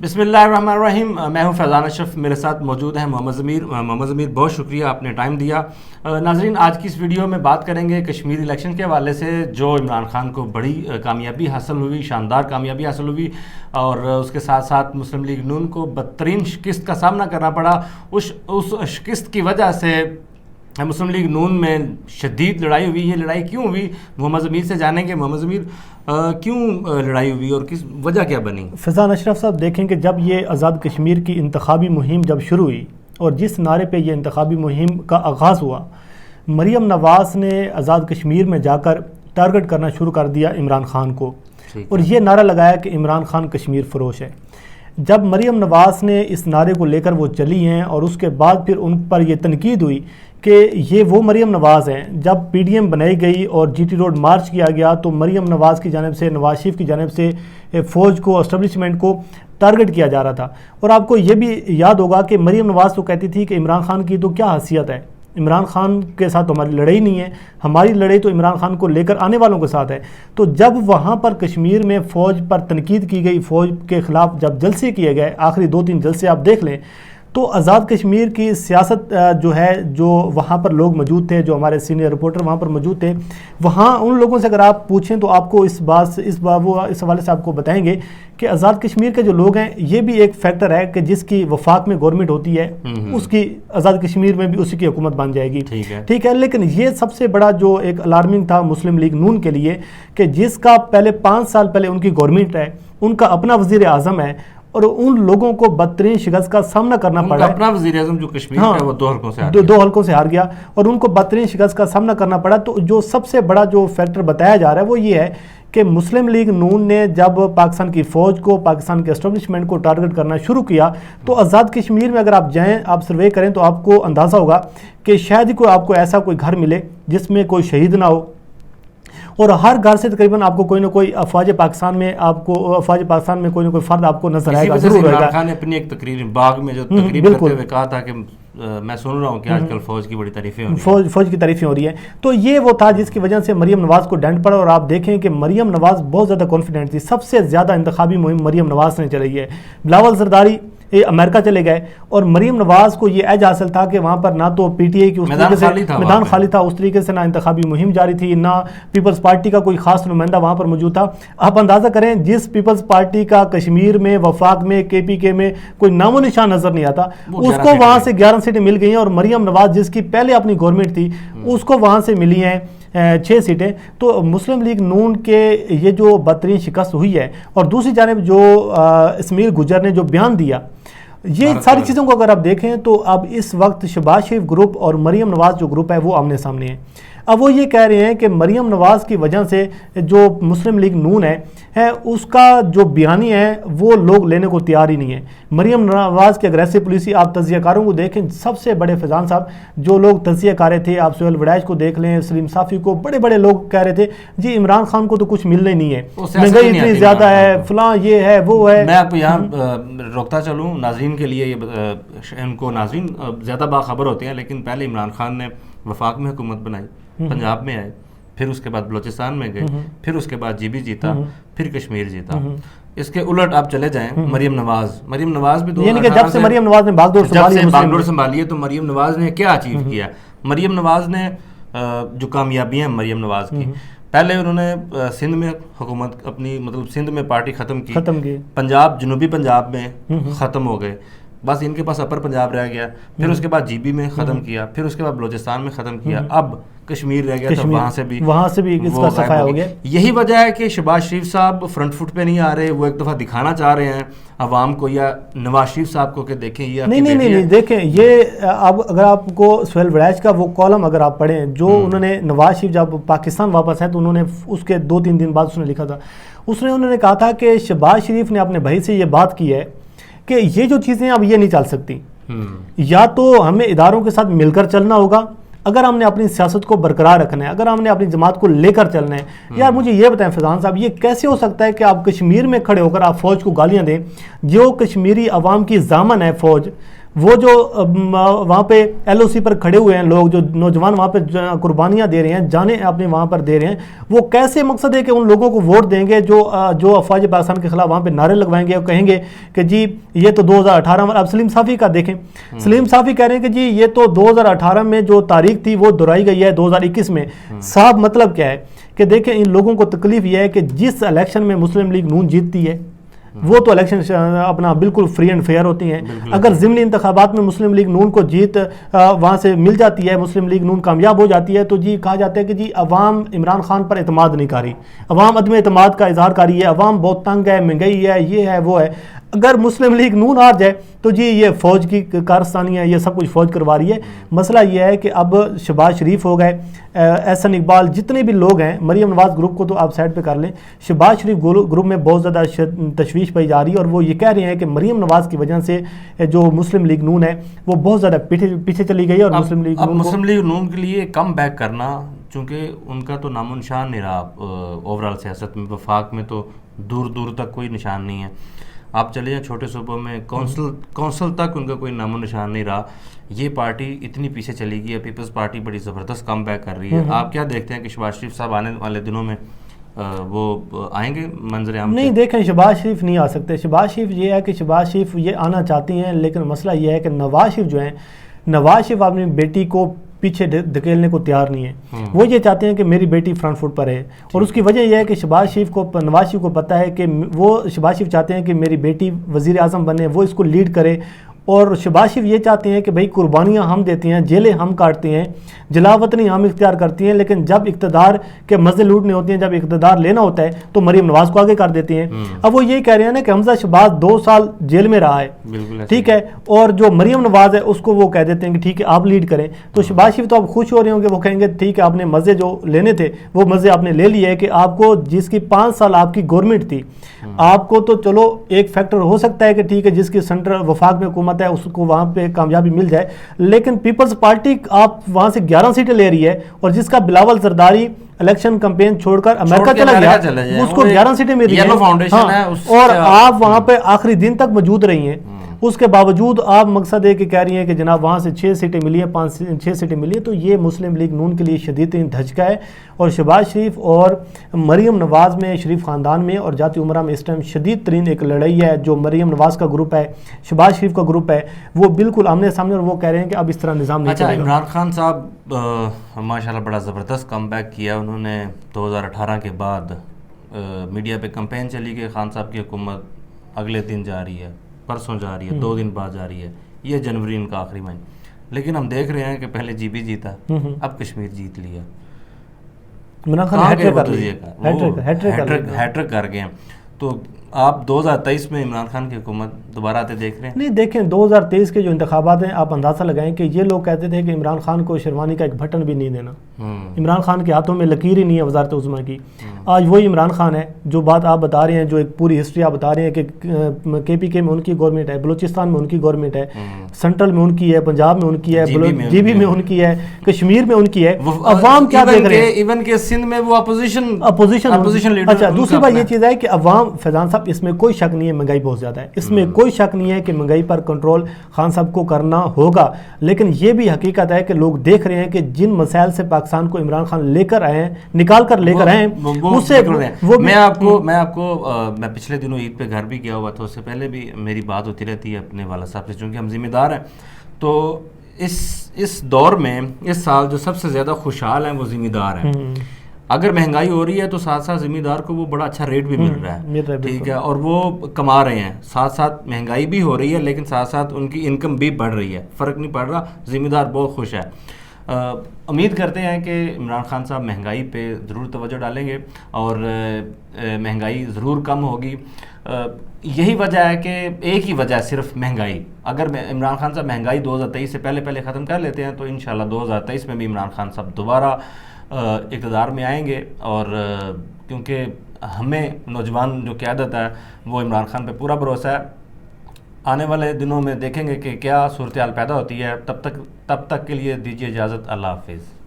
بسم اللہ الرحمن الرحیم. میں ہوں فیضان اشرف، میرے ساتھ موجود ہیں محمد ضمیر. محمد ضمیر بہت شکریہ، آپ نے ٹائم دیا. ناظرین، آج کی اس ویڈیو میں بات کریں گے کشمیر الیکشن کے حوالے سے، جو عمران خان کو بڑی کامیابی حاصل ہوئی، شاندار کامیابی حاصل ہوئی، اور اس کے ساتھ ساتھ مسلم لیگ نون کو بدترین شکست کا سامنا کرنا پڑا. اس شکست کی وجہ سے مسلم لیگ نون میں شدید لڑائی ہوئی. یہ لڑائی کیوں ہوئی، محمد ضمیر سے جانیں گے. محمد ضمیر، کیوں لڑائی ہوئی اور کس وجہ کیا بنی؟ فیضان اشرف صاحب، دیکھیں کہ جب یہ آزاد کشمیر کی انتخابی مہم جب شروع ہوئی اور جس نعرے پہ یہ انتخابی مہم کا آغاز ہوا، مریم نواز نے آزاد کشمیر میں جا کر ٹارگٹ کرنا شروع کر دیا عمران خان کو، اور یہ نعرہ لگایا کہ عمران خان کشمیر فروش ہے. جب مریم نواز نے اس نعرے کو لے کر وہ چلی ہیں، اور اس کے بعد پھر ان پر یہ تنقید ہوئی کہ یہ وہ مریم نواز ہیں. جب پی ڈی ایم بنائی گئی اور جی ٹی روڈ مارچ کیا گیا تو مریم نواز کی جانب سے، نواز شریف کی جانب سے فوج کو، اسٹیبلشمنٹ کو ٹارگٹ کیا جا رہا تھا. اور آپ کو یہ بھی یاد ہوگا کہ مریم نواز تو کہتی تھی کہ عمران خان کی تو کیا حیثیت ہے، عمران خان کے ساتھ تو ہماری لڑائی نہیں ہے، ہماری لڑائی تو عمران خان کو لے کر آنے والوں کے ساتھ ہے. تو جب وہاں پر کشمیر میں فوج پر تنقید کی گئی، فوج کے خلاف جب جلسے کیے گئے، آخری 2-3 جلسے آپ دیکھ لیں، تو آزاد کشمیر کی سیاست جو ہے، جو وہاں پر لوگ موجود تھے، جو ہمارے سینئر رپورٹر وہاں پر موجود تھے، وہاں ان لوگوں سے اگر آپ پوچھیں تو آپ کو اس حوالے سے آپ کو بتائیں گے کہ آزاد کشمیر کے جو لوگ ہیں، یہ بھی ایک فیکٹر ہے کہ جس کی وفاق میں گورنمنٹ ہوتی ہے، اس کی آزاد کشمیر میں بھی اسی کی حکومت بن جائے گی. ٹھیک ہے، لیکن یہ سب سے بڑا جو ایک الارمنگ تھا مسلم لیگ نون کے لیے کہ جس کا پہلے 5 سال پہلے ان کی گورنمنٹ ہے، ان کا اپنا وزیر اعظم ہے، اور ان لوگوں کو بدترین شکست کا سامنا کرنا پڑا. اپنا وزیر اعظم جو کشمیر کا وہ 2 حلقوں سے ہار گیا اور ان کو بدترین شکست کا سامنا کرنا پڑا. تو جو سب سے بڑا جو فیکٹر بتایا جا رہا ہے وہ یہ ہے کہ مسلم لیگ نون نے جب پاکستان کی فوج کو، پاکستان کے اسٹیبلشمنٹ کو ٹارگٹ کرنا شروع کیا، تو آزاد کشمیر میں اگر آپ جائیں، آپ سروے کریں تو آپ کو اندازہ ہوگا کہ شاید ہی آپ کو ایسا کوئی گھر ملے جس میں کوئی شہید نہ ہو، اور ہر گھر سے تقریباً آپ کو کوئی نہ کوئی افواج پاکستان میں کوئی نہ کوئی فرد آپ کو نظر آئے گا. عمران خان نے اپنی ایک تقریر باغ میں جو تقریر کرتے ہوئے کہا تھا کہ میں سن رہا ہوں کہ آج کل فوج کی بڑی تعریفیں ہو رہی ہیں، فوج کی تعریفیں ہو رہی ہیں. تو یہ وہ تھا جس کی وجہ سے مریم نواز کو ڈنڈ پڑا. اور آپ دیکھیں کہ مریم نواز بہت زیادہ کانفیڈنٹ تھی، سب سے زیادہ انتخابی مہم مریم نواز نے چلائی ہے. بلاول زرداری امریکہ چلے گئے، اور مریم نواز کو یہ ایج حاصل تھا کہ وہاں پر نہ تو پی ٹی آئی کی میدان خالی تھا، اس طریقے سے نہ انتخابی مہم جاری تھی، نہ پیپلز پارٹی کا کوئی خاص نمائندہ وہاں پر موجود تھا. آپ اندازہ کریں، جس پیپلز پارٹی کا کشمیر میں، وفاق میں، کے پی کے میں کوئی نام و نشان نظر نہیں آتا، اس کو وہاں سے 11 سیٹیں مل گئی ہیں. اور مریم نواز جس کی پہلے اپنی گورنمنٹ تھی، اس کو وہاں سے ملی ہیں 6 سیٹیں. تو مسلم لیگ نون کے یہ جو بدترین شکست ہوئی ہے، اور دوسری جانب جو اسماعیل گجر نے جو بیان دیا، یہ ساری چیزوں کو اگر آپ دیکھیں تو اب اس وقت شہباز شریف گروپ اور مریم نواز جو گروپ ہے وہ آمنے سامنے ہیں. اب وہ یہ کہہ رہے ہیں کہ مریم نواز کی وجہ سے جو مسلم لیگ نون ہے اس کا جو بیانی ہے وہ لوگ لینے کو تیار ہی نہیں ہے. مریم نواز کی اگریسو پالیسی، آپ تجزیہ کاروں کو دیکھیں، سب سے بڑے فیضان صاحب جو لوگ تجزیہ کارے تھے، آپ سہیل وڑائچ کو دیکھ لیں، سلیم صافی کو، بڑے بڑے لوگ کہہ رہے تھے جی عمران خان کو تو کچھ ملنا ہی نہیں ہے، مہنگائی اتنی زیادہ ہے، فلاں یہ ہے وہ ہے. میں آپ یہاں روکتا چلوں ناظرین کے لیے، ان کو ناظرین زیادہ باخبر ہوتے ہیں، لیکن پہلے عمران خان نے وفاق میں حکومت بنائی، پنجاب میں آئے، پھر اس کے بعد بلوچستان میں گئے، پھر اس کے بعد جی بی جیتا، پھر کشمیر جیتا. اس کے الٹ آپ چلے جائیں مریم نواز بھی یعنی کہ جب سے مریم نواز نے باغ ڈور سنبھالی ہے تو مریم نواز نے کیا اچیو کیا؟ مریم نواز نے جو کامیابیاں ہیں مریم نواز کی، پہلے انہوں نے سندھ میں حکومت اپنی، مطلب سندھ میں پارٹی ختم کی، پنجاب، جنوبی پنجاب میں ختم ہو گئے، بس ان کے پاس اپر پنجاب رہ گیا، پھر اس کے بعد جی بی میں ختم کیا، پھر اس کے بعد بلوچستان میں ختم کیا، اب کشمیر رہ گیا، تو وہاں سے بھی اس کا صفایا ہو گیا. یہی وجہ ہے کہ شہباز شریف صاحب فرنٹ فٹ پہ نہیں آ رہے. وہ ایک دفعہ دکھانا چاہ رہے ہیں عوام کو یا نواز شریف صاحب کو کہ دیکھیں یہ نہیں دیکھیں، یہ اب اگر آپ کو سہیل وڑائچ کا وہ کالم اگر آپ پڑھیں جو انہوں نے، نواز شریف جب پاکستان واپس ہیں تو انہوں نے اس کے 2-3 دن بعد اس نے لکھا تھا، انہوں نے کہا تھا کہ شہباز شریف نے اپنے بھائی سے یہ بات کی ہے کہ یہ جو چیزیں اب یہ نہیں چل سکتی، یا تو ہمیں اداروں کے ساتھ مل کر چلنا ہوگا اگر ہم نے اپنی سیاست کو برقرار رکھنا ہے، اگر ہم نے اپنی جماعت کو لے کر چلنا ہے. یار مجھے یہ بتائیں فیضان صاحب، یہ کیسے ہو سکتا ہے کہ آپ کشمیر میں کھڑے ہو کر آپ فوج کو گالیاں دیں، جو کشمیری عوام کی ضامن ہے فوج، وہ جو وہاں پہ ایل او سی پر کھڑے ہوئے ہیں لوگ، جو نوجوان وہاں پہ قربانیاں دے رہے ہیں، جانیں اپنے وہاں پر دے رہے ہیں، وہ کیسے مقصد ہے کہ ان لوگوں کو ووٹ دیں گے جو افواج پاکستان کے خلاف وہاں پہ نعرے لگوائیں گے اور کہیں گے کہ جی یہ تو 2018 میں. اب سلیم صافی کا دیکھیں، سلیم صافی کہہ رہے ہیں کہ جی یہ تو 2018 میں جو تاریخ تھی وہ دہرائی گئی ہے 2021 میں. صاحب مطلب کیا ہے کہ دیکھیں ان لوگوں کو تکلیف یہ ہے کہ جس الیکشن میں مسلم لیگ نون جیتتی ہے وہ تو الیکشن اپنا بالکل فری اینڈ فیئر ہوتی ہیں. اگر ضمنی انتخابات میں مسلم لیگ نون کو جیت وہاں سے مل جاتی ہے، مسلم لیگ نون کامیاب ہو جاتی ہے، تو جی کہا جاتا ہے کہ جی عوام عمران خان پر اعتماد نہیں کر رہی، عوام عدم اعتماد کا اظہار کر رہی ہے، عوام بہت تنگ ہے، مہنگائی ہے، یہ ہے وہ ہے. اگر مسلم لیگ نون ہار جائے تو جی یہ فوج کی کارستانی ہے، یہ سب کچھ فوج کروا رہی ہے. مسئلہ یہ ہے کہ اب شہباز شریف ہو گئے، احسن اقبال، جتنے بھی لوگ ہیں، مریم نواز گروپ کو تو آپ سائڈ پہ کر لیں، شہباز شریف گروپ میں بہت زیادہ تشویش پائی جا رہی ہے، اور وہ یہ کہہ رہے ہیں کہ مریم نواز کی وجہ سے جو مسلم لیگ نون ہے وہ بہت زیادہ پیچھے چلی گئی ہے. اور مسلم لیگ نون کے لیے کم بیک کرنا، چونکہ ان کا تو نام و نشان نہیں رہا اوورال سیاست میں، وفاق میں تو دور دور تک کوئی نشان نہیں ہے. آپ چلے جائیں چھوٹے صوبوں میں کونسل تک ان کا کوئی نام و نشان نہیں رہا. یہ پارٹی اتنی پیچھے چلی گئی ہے، پیپلز پارٹی بڑی زبردست کم بیک کر رہی ہے. آپ کیا دیکھتے ہیں کہ شہباز شریف صاحب آنے والے دنوں میں وہ آئیں گے منظر عام؟ نہیں دیکھیں، شہباز شریف نہیں آ سکتے. شہباز شریف یہ ہے کہ شہباز شریف یہ آنا چاہتی ہیں، لیکن مسئلہ یہ ہے کہ نواز شریف جو ہیں، نواز شریف اپنی بیٹی کو پیچھے دھکیلنے کو تیار نہیں ہے. وہ یہ چاہتے ہیں کہ میری بیٹی فرنٹ فٹ پر ہے، اور اس کی وجہ یہ ہے کہ نواز شریف کو پتہ ہے کہ وہ شہباز شریف چاہتے ہیں کہ میری بیٹی وزیر اعظم بنے، وہ اس کو لیڈ کرے. اور شہباز شریف یہ چاہتے ہیں کہ بھئی قربانیاں ہم دیتے ہیں، جیلیں ہم کاٹتے ہیں، جلا وطنی ہم اختیار کرتی ہیں، لیکن جب اقتدار کے مزے لوٹنے ہوتے ہیں، جب اقتدار لینا ہوتا ہے تو مریم نواز کو آگے کر دیتے ہیں. اب وہ یہ کہہ رہے ہیں نا کہ حمزہ شہباز 2 سال جیل میں رہا ہے، ٹھیک ہے، اور جو مریم نواز ہے اس کو وہ کہہ دیتے ہیں کہ ٹھیک ہے آپ لیڈ کریں. تو شہباز شریف تو اب خوش ہو رہے ہوں گے، وہ کہیں گے ٹھیک ہے آپ نے مزے جو لینے تھے وہ مزے آپ نے لے لیے، کہ آپ کو جس کی 5 سال آپ کی گورنمنٹ تھی، آپ کو تو چلو ایک فیکٹر ہو سکتا ہے کہ ٹھیک ہے جس کی سینٹرل وفاق میں حکومت ہے اس کو وہاں پہ کامیابی مل جائے، لیکن پیپلز پارٹی آپ وہاں سے 11 سیٹیں لے رہی ہے، اور جس کا بلاول زرداری الیکشن کمپین چھوڑ کر امریکہ چلا گیا، اس کو 11 سیٹیں مل رہی ہیں، اور آپ وہاں پہ آخری دن تک موجود رہی ہیں. اس کے باوجود آپ مقصد ہے کہ کہہ رہی ہیں کہ جناب وہاں سے 6 سیٹیں ملی ہیں، 6 سیٹیں ملی ہیں. تو یہ مسلم لیگ نون کے لیے شدید دھچکا ہے، اور شہباز شریف اور مریم نواز میں، شریف خاندان میں اور جاتی عمرہ میں اس ٹائم شدید ترین ایک لڑائی ہے. جو مریم نواز کا گروپ ہے، شہباز شریف کا گروپ ہے، وہ بالکل آمنے سامنے، اور وہ کہہ رہے ہیں کہ اب اس طرح نظام نہیں چلے گا. عمران خان صاحب ماشاءاللہ بڑا زبردست کم بیک کیا انہوں نے 2018 کے بعد. میڈیا پہ کمپین چلی کہ خان صاحب کی حکومت اگلے دن جا رہی ہے، پرسوں جا رہی ہے، 2 دن بعد جا رہی ہے، یہ جنوری ان کا آخری مہینہ. لیکن ہم دیکھ رہے ہیں کہ پہلے جی بی جیتا، اب کشمیر جیت لیا، ہیٹرک کر گئے ہیں. تو آپ 2023 میں عمران خان کی حکومت دوبارہ آتے دیکھ رہے ہیں؟ نہیں دیکھیں، 2023 کے جو انتخابات ہیں آپ اندازہ لگائیں کہ یہ لوگ کہتے تھے کہ عمران خان کو شیروانی کا ایک بٹن بھی نہیں دینا، عمران خان کے ہاتھوں میں لکیر ہی نہیں ہے وزارت عظمیٰ کی. آج وہی عمران خان ہے جو بات آپ بتا رہے ہیں، جو ایک پوری ہسٹری آپ بتا رہے ہیں کہ کے پی کے میں ان کی گورنمنٹ ہے، بلوچستان میں ان کی گورنمنٹ ہے، سینٹرل میں ان کی ہے، پنجاب میں ان کی ہے، جی بی میں ان کی ہے، کشمیر میں ان کی ہے. عوام کیا دیکھ رہے ہیں؟ ایون کہ سندھ میں وہ اپوزیشن لیڈر. اچھا، دوسری بات یہ چیز ہے کہ عوام، فیضان صاحب اس میں کوئی شک نہیں ہے مہنگائی بہت زیادہ ہے، اس میں کوئی شک نہیں ہے کہ مہنگائی پر کنٹرول خان صاحب کو کرنا ہوگا، لیکن یہ بھی حقیقت ہے کہ لوگ دیکھ رہے ہیں کہ جن مسائل سے پاکستان کو عمران خان لے کر آئے ہیں، نکال کر لے کر آئے ہیں، اس سے میں پچھلے دنوں عید پہ گھر بھی گیا ہوا تھا، اس سے پہلے بھی میری بات ہوتی رہتی ہے اپنے والد صاحب سے، چونکہ ہم ذمہ دار ہیں. تو اس دور میں اس سال جو سب سے زیادہ خوشحال ہیں وہ ذمہ دار ہیں. اگر مہنگائی ہو رہی ہے تو ساتھ ساتھ ذمہ دار کو وہ بڑا اچھا ریٹ بھی مل رہا ہے، ٹھیک ہے، اور وہ کما رہے ہیں، ساتھ ساتھ مہنگائی بھی ہو رہی ہے لیکن ساتھ ساتھ ان کی انکم بھی بڑھ رہی ہے، فرق نہیں پڑ رہا، ذمہ دار بہت خوش ہے. امید کرتے ہیں کہ عمران خان صاحب مہنگائی پہ ضرور توجہ ڈالیں گے اور مہنگائی ضرور کم ہوگی. یہی وجہ ہے کہ ایک ہی وجہ ہے صرف مہنگائی. اگر عمران خان صاحب مہنگائی 2023 سے پہلے ختم کر لیتے ہیں تو انشاءاللہ 2023 میں بھی عمران خان صاحب دوبارہ اقتدار میں آئیں گے. اور کیونکہ ہمیں نوجوان جو قیادت ہے وہ عمران خان پہ پورا بھروسہ ہے. آنے والے دنوں میں دیکھیں گے کہ کیا صورتحال پیدا ہوتی ہے. تب تک کے لیے دیجیے اجازت. اللہ حافظ.